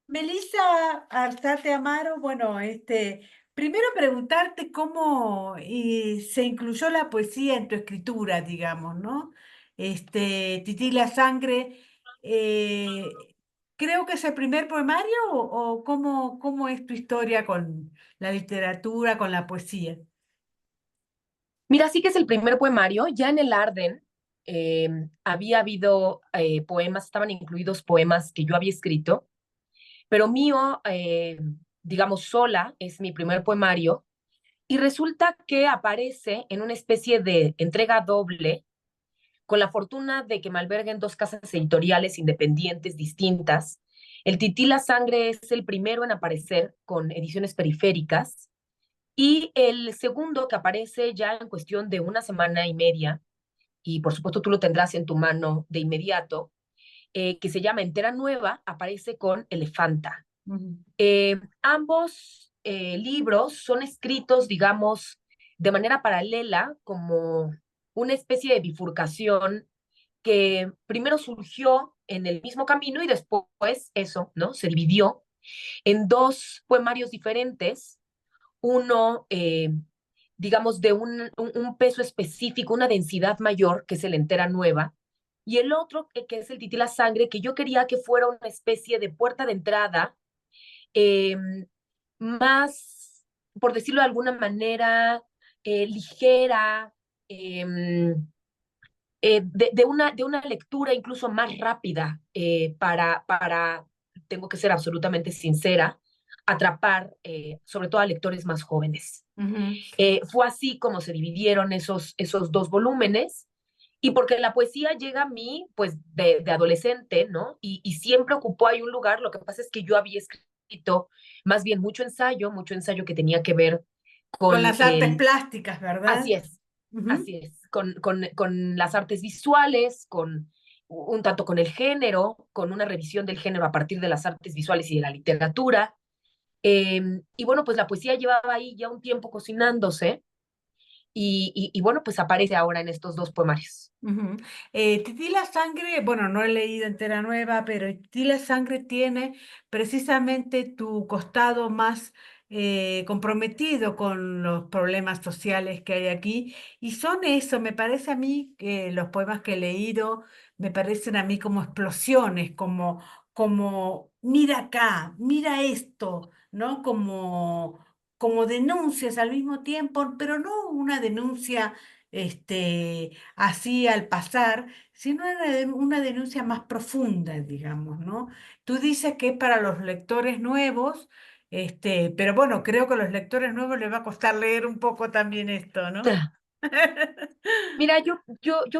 Melissa Alzate Amaro, bueno, primero preguntarte cómo se incluyó la poesía en tu escritura, digamos, ¿no? Titila Sangre, creo que es el primer poemario o cómo es tu historia con la literatura, con la poesía. Mira, sí que es el primer poemario. Ya en el Arden eh, había habido poemas, estaban incluidos poemas que yo había escrito, pero mío, digamos, sola, es mi primer poemario. Y resulta que aparece en una especie de entrega doble, con la fortuna de que me alberguen dos casas editoriales independientes distintas. El Titila Sangre es el primero en aparecer con ediciones periféricas. Y el segundo que aparece ya en cuestión de una semana y media, y por supuesto tú lo tendrás en tu mano de inmediato, que se llama Entera Nueva, aparece con Elefanta. Ujú. Ambos libros son escritos, digamos, de manera paralela, como una especie de bifurcación que primero surgió en el mismo camino y después eso, ¿no? Se dividió en dos poemarios diferentes, uno digamos, de un peso específico, una densidad mayor, que es el Entera Nueva, y el otro, que es el Titila Sangre, que yo quería que fuera una especie de puerta de entrada eh, más, por decirlo de alguna manera, ligera, eh, de una lectura incluso más rápida tengo que ser absolutamente sincera, atrapar sobre todo a lectores más jóvenes. Ujú. Fue así como se dividieron esos dos volúmenes, y porque la poesía llega a mí, pues, de adolescente, ¿no? Y siempre ocupó ahí un lugar. Lo que pasa es que yo había escrito más bien mucho ensayo que tenía que ver Con con las artes plásticas, ¿verdad? así es, Ujú. así es, con las artes visuales, con un tanto con el género, con una revisión del género a partir de las artes visuales y de la literatura. Y bueno, pues la poesía llevaba ahí ya un tiempo cocinándose, y bueno, pues aparece ahora en estos dos poemarios. Ujú. Titila Sangre, bueno, no he leído entera nueva, pero Titila Sangre tiene precisamente tu costado más comprometido con los problemas sociales que hay aquí. Y son eso, me parece a mí que los poemas que he leído me parecen a mí como explosiones, como mira acá, mira esto, ¿no? Como denuncias al mismo tiempo, pero no una denuncia así al pasar, sino una denuncia más profunda, digamos, ¿no? Tú dices que es para los lectores nuevos, pero bueno, creo que a los lectores nuevos les va a costar leer un poco también esto, ¿no? Mira, yo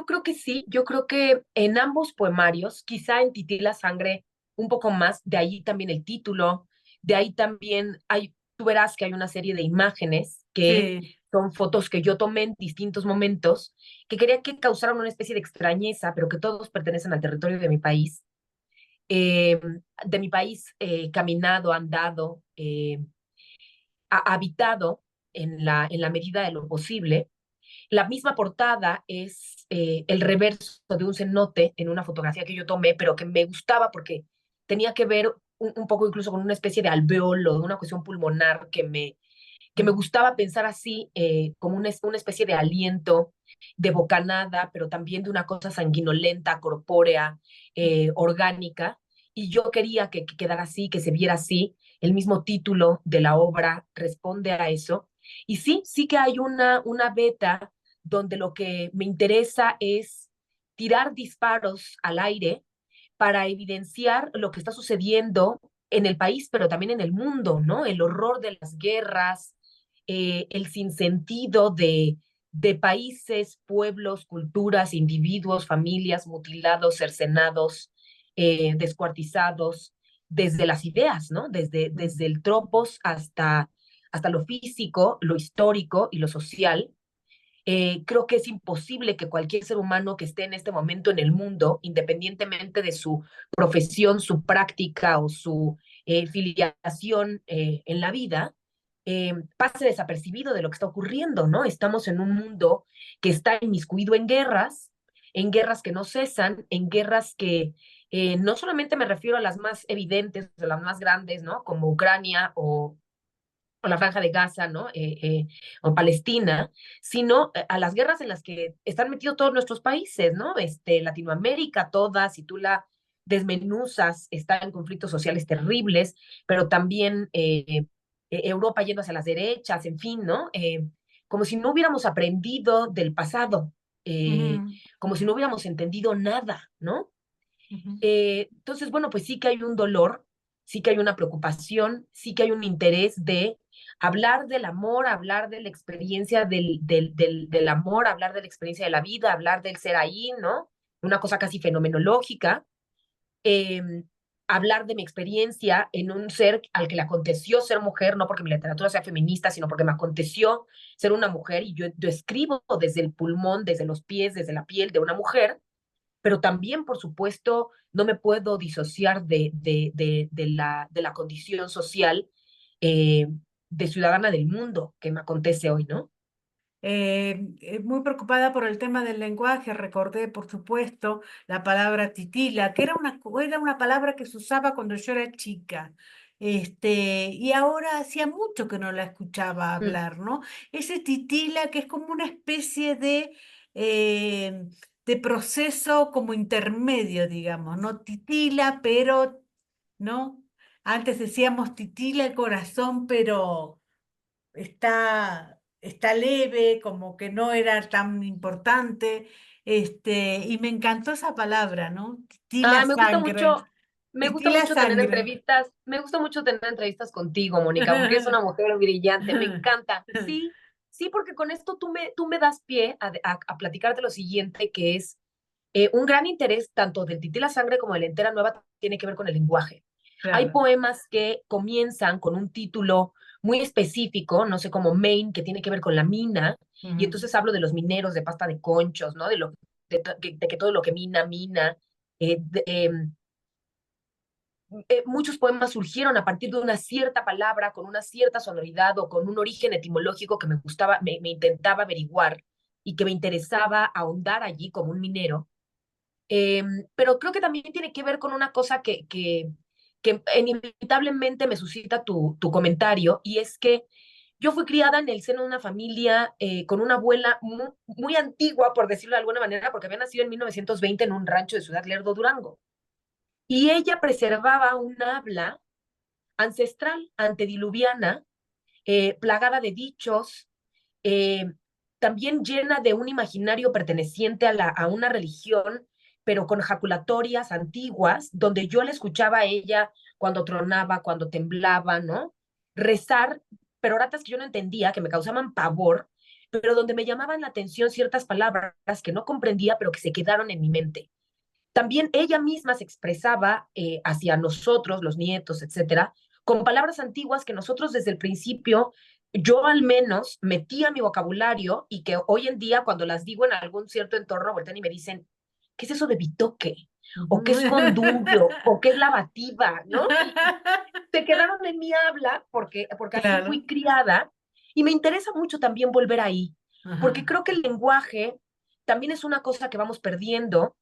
creo que sí, yo creo que en ambos poemarios, quizá en Titila Sangre un poco más, de ahí también el título, de ahí también tú verás que hay una serie de imágenes que Sí. son fotos que yo tomé en distintos momentos, que quería que causaran una especie de extrañeza, pero que todos pertenecen al territorio eh, de mi país caminado, andado, habitado en la medida de lo posible. La misma portada es el reverso de un cenote en una fotografía que yo tomé, pero que me gustaba porque tenía que ver un poco incluso con una especie de alveolo, de una cuestión pulmonar que me gustaba pensar así, como una especie de aliento, de bocanada, pero también de una cosa sanguinolenta, corpórea, orgánica. Y yo quería que quedara así, que se viera así. El mismo título de la obra responde a eso. Y sí, sí que hay una beta donde lo que me interesa es tirar disparos al aire para evidenciar lo que está sucediendo en el país, pero también en el mundo, ¿no? El horror de las guerras, el sinsentido de países, pueblos, culturas, individuos, familias mutilados, cercenados, descuartizados, desde las ideas, ¿no? Desde el tropos hasta lo físico, lo histórico y lo social. Creo que es imposible que cualquier ser humano que esté en este momento en el mundo, independientemente de su profesión, su práctica o su filiación en la vida, pase desapercibido de lo que está ocurriendo, ¿no? Estamos en un mundo que está inmiscuido en guerras que no cesan, en guerras No solamente me refiero a las más evidentes, a las más grandes, ¿no? Como Ucrania o la Franja de Gaza, ¿no? O Palestina, sino a las guerras en las que están metidos todos nuestros países, ¿no? Latinoamérica, toda, si tú la desmenuzas, está en conflictos sociales terribles, pero también Europa yendo hacia las derechas, en fin, ¿no? Como si no hubiéramos aprendido del pasado, Ujú, como si no hubiéramos entendido nada, ¿no? ujú. Entonces, bueno, pues sí que hay un dolor, sí que hay una preocupación, sí que hay un interés de hablar del amor, hablar de la experiencia del amor, hablar de la experiencia de la vida, hablar del ser ahí, ¿no? Una cosa casi fenomenológica. eh, Hablar de mi experiencia en un ser al que le aconteció ser mujer, no porque mi literatura sea feminista, sino porque me aconteció ser una mujer y yo escribo desde el pulmón, desde los pies, desde la piel de una mujer, pero también, por supuesto, no me puedo disociar de la condición social eh, de ciudadana del mundo que me acontece hoy, ¿no? Muy preocupada por el tema del lenguaje, recordé, por supuesto, la palabra titila, que era una palabra que se usaba cuando yo era chica. Y ahora hacía mucho que no la escuchaba Mm. hablar, ¿no? Ese titila que es como una especie eh, de proceso como intermedio, digamos, ¿no? Titila, pero, ¿no? Antes decíamos titila el corazón, pero está leve, como que no era tan importante, y me encantó esa palabra, ¿no? Titila Ah, sangre, me gusta titila mucho tener sangre. entrevistas, me gusta mucho tener entrevistas contigo, Mónica, porque es una mujer brillante, me encanta. Sí, sí, porque con esto tú me das pie a platicarte lo siguiente, que es un gran interés tanto del Tití la Sangre como de la Entera Nueva tiene que ver con el lenguaje. Hay Claro. poemas que comienzan con un título muy específico, no sé, como Maine, que tiene que ver con la mina, y Ujú. entonces hablo de los mineros de pasta de conchos, ¿no? De que todo lo que mina, mina. Eh, de- eh, Muchos poemas surgieron a partir de una cierta palabra, con una cierta sonoridad o con un origen etimológico que me gustaba, me intentaba averiguar y que me interesaba ahondar allí como un minero. Eh, pero creo que también tiene que ver con una cosa que inevitablemente me suscita tu comentario, y es que yo fui criada en el seno de una familia con una abuela muy antigua, por decirlo de alguna manera, porque había nacido en 1920 en un rancho de Ciudad Lerdo, Durango. Y ella preservaba un habla ancestral, antediluviana, plagada de dichos, eh, también llena de un imaginario perteneciente a una religión, pero con jaculatorias antiguas, donde yo le escuchaba a ella cuando tronaba, cuando temblaba, ¿no? Rezar, pero oratas que yo no entendía, que me causaban pavor, pero donde me llamaban la atención ciertas palabras que no comprendía, pero que se quedaron en mi mente. También ella misma se expresaba hacia nosotros, los nietos, etcétera, con palabras antiguas que nosotros desde el principio, yo al menos metía mi vocabulario y que hoy en día cuando las digo en algún cierto entorno, voltean y me dicen, ¿qué es eso de bitoque? ¿O qué es condubio? ¿O qué es lavativa? ¿No? Y se quedaron en mi habla porque así Claro. fui criada y me interesa mucho también volver ahí, porque Ajá. creo que el lenguaje también es una cosa que vamos perdiendo,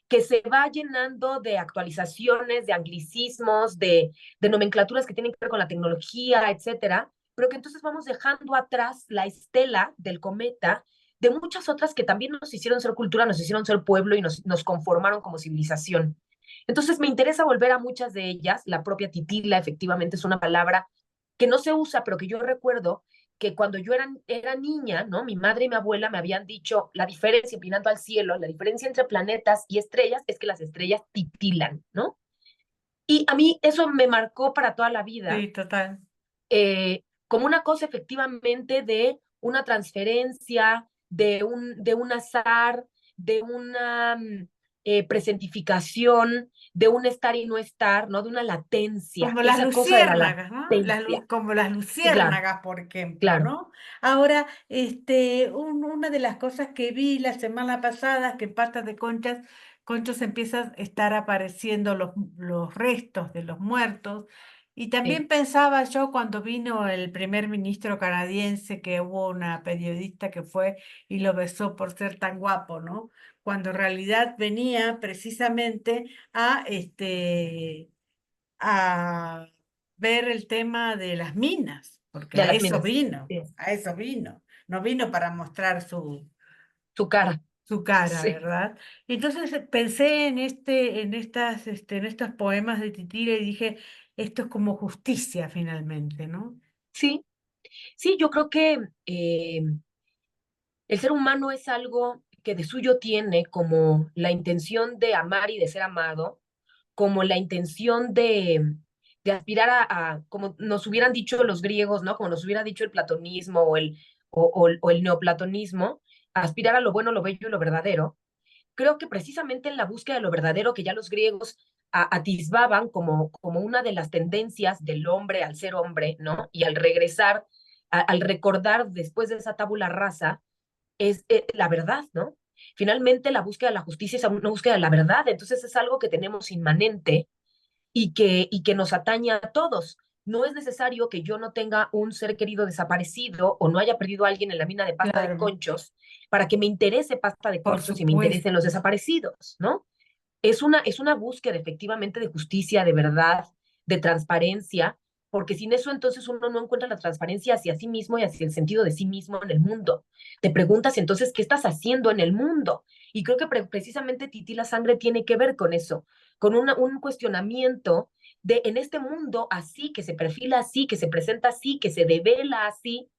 que se va llenando de actualizaciones, de anglicismos, de nomenclaturas que tienen que ver con la tecnología, etcétera, pero que entonces vamos dejando atrás la estela del cometa de muchas otras que también nos hicieron ser cultura, nos hicieron ser pueblo y nos conformaron como civilización. Entonces me interesa volver a muchas de ellas. La propia titila efectivamente es una palabra que no se usa, pero que yo recuerdo que cuando yo era niña, ¿no? Mi madre y mi abuela me habían dicho la diferencia, empinando al cielo, la diferencia entre planetas y estrellas es que las estrellas titilan, ¿no? Y a mí eso me marcó para toda la vida, Sí, total. como una cosa efectivamente de una transferencia, de un azar, de una presentificación, de un estar y no estar, ¿no? De una latencia, Como las esa cosa de la luciérnagas, ¿no? latencia. Como las Sí, claro, luciérnagas, por ejemplo, claro. ¿no? Ahora, una de las cosas que vi la semana pasada es que en pastas de conchos empiezan a estar apareciendo los restos de los muertos. Y Sí, también pensaba yo cuando vino el primer ministro canadiense que hubo una periodista que fue y lo besó por ser tan guapo, ¿no? Cuando en realidad venía precisamente a ver el tema de las minas, porque de las minas. Sí. a eso vino, no vino para mostrar Su cara. su cara, Sí. ¿verdad? Entonces pensé en estos poemas de Titira y dije, esto es como justicia finalmente, ¿no? Sí, sí, yo creo que el ser humano es algo que de suyo tiene como la intención de amar y de ser amado, como la intención de aspirar como nos hubieran dicho los griegos, ¿no? Como nos hubiera dicho el platonismo o el neoplatonismo, aspirar a lo bueno, lo bello y lo verdadero. Creo que precisamente en la búsqueda de lo verdadero que ya los griegos atisbaban como una de las tendencias del hombre al ser hombre, ¿no? Y al regresar, al recordar después de esa tabula rasa, es la verdad, ¿no? Finalmente la búsqueda de la justicia es una búsqueda de la verdad, entonces es algo que tenemos inmanente y que nos atañe a todos. No es necesario que yo no tenga un ser querido desaparecido o no haya perdido a alguien en la mina de pasta de Claro, conchos para que me interese pasta de por conchos y me interesen supuesto. los desaparecidos, ¿no? Es una búsqueda efectivamente de justicia, de verdad, de transparencia, porque sin eso entonces uno no encuentra la transparencia hacia sí mismo y hacia el sentido de sí mismo en el mundo. Te preguntas entonces, ¿qué estás haciendo en el mundo? Y creo que precisamente Tití la Sangre tiene que ver con eso, con un cuestionamiento de en este mundo así, que se perfila así, que se presenta así, que se devela así,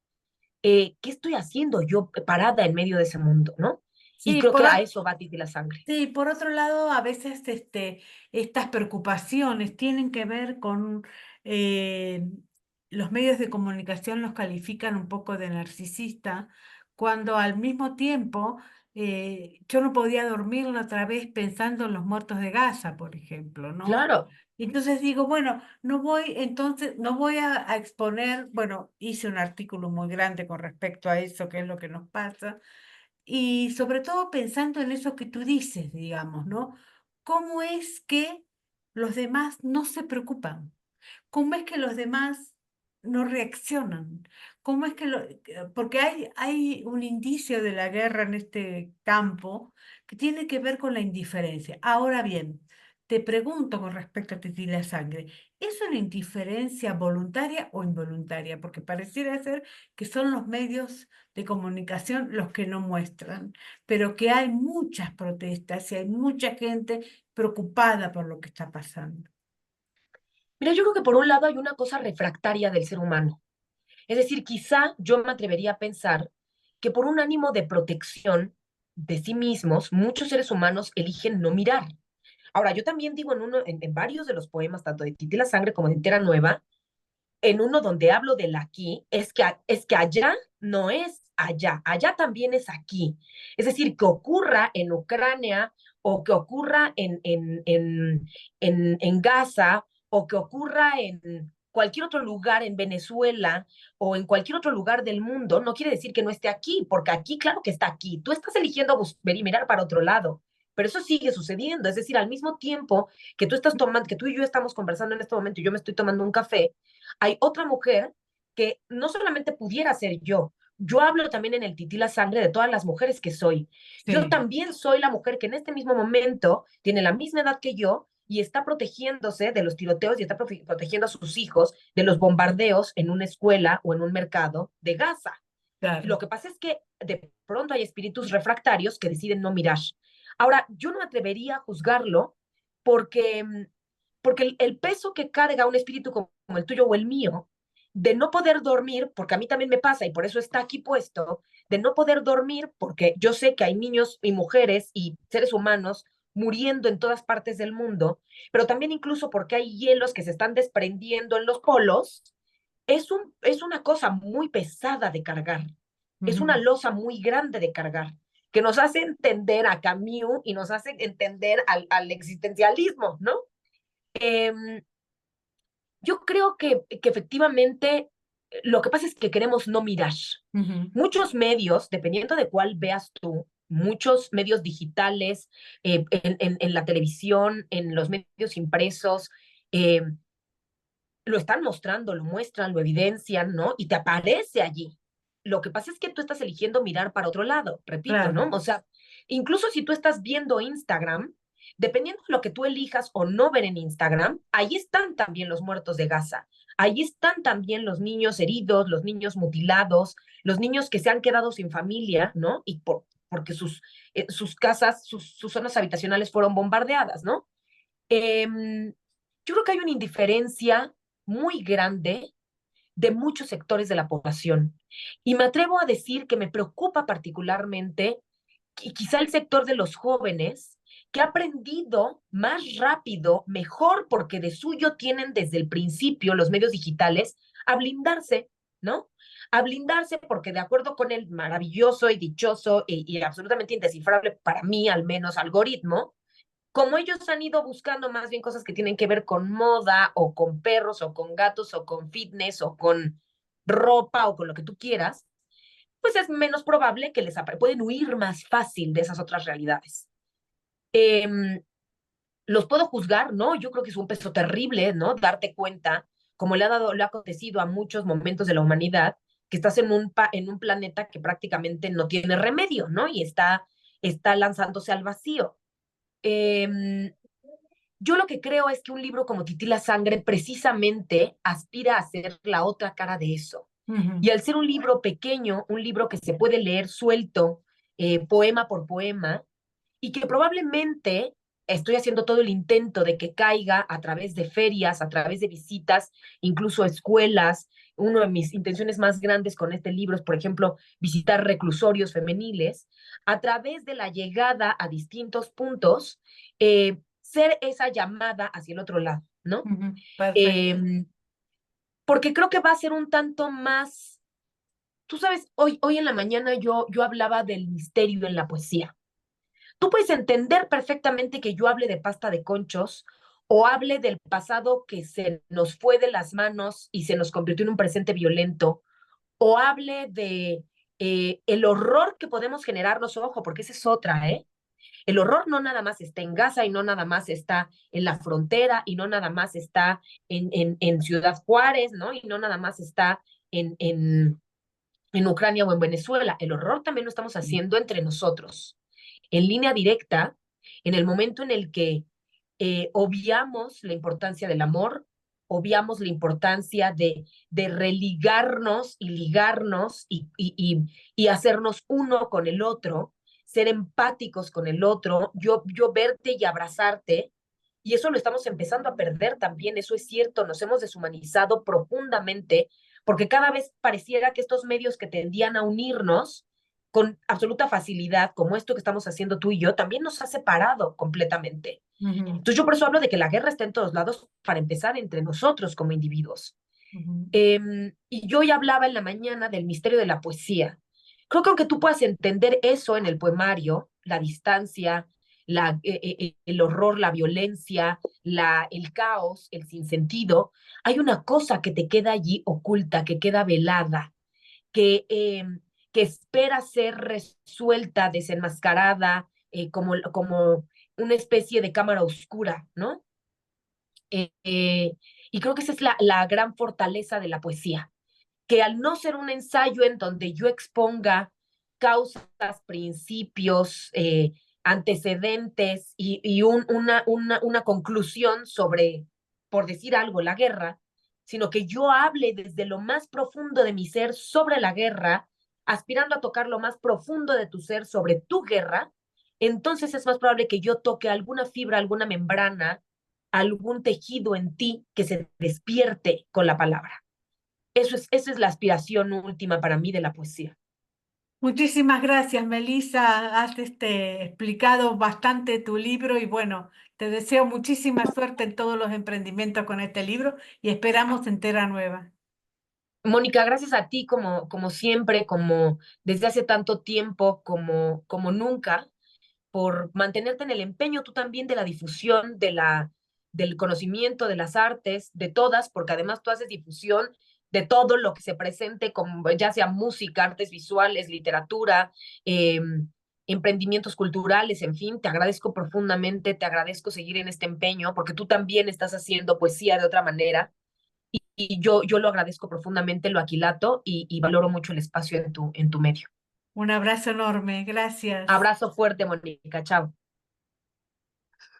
¿qué estoy haciendo yo parada en medio de ese mundo, ¿no? Y Sí, creo que a eso va Tití la Sangre. sí, por otro lado, a veces estas preocupaciones tienen que ver con los medios de comunicación los califican un poco de narcisista, cuando al mismo tiempo yo no podía dormir la otra vez pensando en los muertos de Gaza, por ejemplo, ¿no? Claro. Entonces digo, bueno, no voy a exponer, bueno, hice un artículo muy grande con respecto a eso, qué es lo que nos pasa y sobre todo pensando en eso que tú dices, digamos, ¿no? ¿Cómo es que los demás no se preocupan? ¿Cómo es que los demás no reaccionan? ¿Cómo es que porque hay un indicio de la guerra en este campo que tiene que ver con la indiferencia. Ahora bien, te pregunto con respecto a Titila Sangre, ¿es una indiferencia voluntaria o involuntaria? Porque pareciera ser que son los medios de comunicación los que no muestran, pero que hay muchas protestas y hay mucha gente preocupada por lo que está pasando. Mira, yo creo que por un lado hay una cosa refractaria del ser humano. Es decir, quizá yo me atrevería a pensar que por un ánimo de protección de sí mismos, muchos seres humanos eligen no mirar. Ahora, yo también digo en varios de los poemas, tanto de Titi la Sangre como de Entera Nueva, en uno donde hablo del aquí, es que allá no es allá, allá también es aquí. Es decir, que ocurra en Ucrania o que ocurra en Gaza o que ocurra en cualquier otro lugar, en Venezuela o en cualquier otro lugar del mundo, no quiere decir que no esté aquí, porque aquí, claro que está aquí. Tú estás eligiendo ver y mirar para otro lado. Pero eso sigue sucediendo, es decir, al mismo tiempo que tú estás tomando, que tú y yo estamos conversando en este momento y yo me estoy tomando un café, hay otra mujer que no solamente pudiera ser yo hablo también en el Tití la Sangre de todas las mujeres que soy. Yo Sí, también soy la mujer que en este mismo momento tiene la misma edad que yo y está protegiéndose de los tiroteos y está protegiendo a sus hijos de los bombardeos en una escuela o en un mercado de Gaza. claro. Lo que pasa es que de pronto hay espíritus refractarios que deciden no mirar. Ahora, yo no me atrevería a juzgarlo porque, porque el peso que carga un espíritu como el tuyo o el mío, de no poder dormir, porque a mí también me pasa y por eso está aquí puesto, de no poder dormir porque yo sé que hay niños y mujeres y seres humanos muriendo en todas partes del mundo, pero también incluso porque hay hielos que se están desprendiendo en los polos, es una cosa muy pesada de cargar, es una Ujú. losa muy grande de cargar, que nos hace entender a Camus y nos hace entender al existencialismo, ¿no? Eh, yo creo que efectivamente lo que pasa es que queremos no mirar. Ujú. Muchos medios, dependiendo de cuál veas tú, muchos medios digitales, en la televisión, en los medios impresos, eh, lo están mostrando, lo muestran, lo evidencian, ¿no? Y te aparece allí. Lo que pasa es que tú estás eligiendo mirar para otro lado, repito, ¿no? claro, O sea, incluso si tú estás viendo Instagram, dependiendo de lo que tú elijas o no ver en Instagram, ahí están también los muertos de Gaza. Ahí están también los niños heridos, los niños mutilados, los niños que se han quedado sin familia, ¿no? Porque sus casas, sus zonas habitacionales fueron bombardeadas, ¿no? Yo creo que hay una indiferencia muy grande de muchos sectores de la población. Y me atrevo a decir que me preocupa particularmente quizá el sector de los jóvenes que ha aprendido más rápido, mejor, porque de suyo tienen desde el principio los medios digitales, a blindarse, ¿no? A blindarse porque de acuerdo con el maravilloso y dichoso y absolutamente indescifrable para mí al menos algoritmo, como ellos han ido buscando más bien cosas que tienen que ver con moda o con perros o con gatos o con fitness o con ropa o con lo que tú quieras, pues es menos probable que pueden huir más fácil de esas otras realidades. Eh, ¿Los puedo juzgar? No, yo creo que es un peso terrible, ¿no? Darte cuenta, como le ha acontecido a muchos momentos de la humanidad, que estás en un planeta que prácticamente no tiene remedio, ¿no? Y está lanzándose al vacío. Eh, yo lo que creo es que un libro como Titila Sangre precisamente aspira a ser la otra cara de eso. ujú, Y al ser un libro pequeño, un libro que se puede leer suelto, poema por poema, y que probablemente estoy haciendo todo el intento de que caiga a través de ferias, a través de visitas, incluso escuelas. Una de mis intenciones más grandes con este libro es, por ejemplo, visitar reclusorios femeniles, a través de la llegada a distintos puntos, ser esa llamada hacia el otro lado, ¿no? ujú, perfecto. Eh, Porque creo que va a ser un tanto más. Tú sabes, hoy en la mañana yo hablaba del misterio en la poesía. Tú puedes entender perfectamente que yo hable de pasta de conchos o hable del pasado que se nos fue de las manos y se nos convirtió en un presente violento, o hable de el horror que podemos generarnos, ojo, porque esa es otra, ¿eh? El horror no nada más está en Gaza y no nada más está en la frontera y no nada más está en Ciudad Juárez, ¿no? Y no nada más está en Ucrania o en Venezuela. El horror también lo estamos haciendo entre nosotros, en línea directa, en el momento en el que obviamos la importancia del amor, obviamos la importancia de religarnos y ligarnos y hacernos uno con el otro, ser empáticos con el otro, yo verte y abrazarte. Y eso lo estamos empezando a perder también, eso es cierto, nos hemos deshumanizado profundamente porque cada vez pareciera que estos medios que tendían a unirnos con absoluta facilidad, como esto que estamos haciendo tú y yo, también nos ha separado completamente. Ujú, Entonces yo por eso hablo de que la guerra está en todos lados para empezar entre nosotros como individuos. ujú. Y yo ya hablaba en la mañana del misterio de la poesía. Creo que aunque tú puedas entender eso en el poemario, la distancia, el horror, la violencia, el caos, el sinsentido, hay una cosa que te queda allí oculta, que queda velada, que, eh, que espera ser resuelta, desenmascarada, como una especie de cámara oscura, ¿no? Eh, eh, y creo que esa es la gran fortaleza de la poesía, que al no ser un ensayo en donde yo exponga causas, principios, antecedentes una conclusión sobre, por decir algo, la guerra, sino que yo hable desde lo más profundo de mi ser sobre la guerra, aspirando a tocar lo más profundo de tu ser sobre tu guerra, entonces es más probable que yo toque alguna fibra, alguna membrana, algún tejido en ti que se despierte con la palabra. Esa es la aspiración última para mí de la poesía. Muchísimas gracias, Melissa. Has explicado bastante tu libro y bueno, te deseo muchísima suerte en todos los emprendimientos con este libro y esperamos entera nueva. Mónica, gracias a ti como siempre, como desde hace tanto tiempo, como nunca, por mantenerte en el empeño tú también de la difusión, del conocimiento, de las artes, de todas, porque además tú haces difusión de todo lo que se presente, como ya sea música, artes visuales, literatura, eh, emprendimientos culturales, en fin, te agradezco profundamente, te agradezco seguir en este empeño, porque tú también estás haciendo poesía de otra manera. y yo lo agradezco profundamente, lo aquilato y valoro mucho el espacio en tu medio. Un abrazo enorme, gracias. Abrazo fuerte, Mónica. Chao.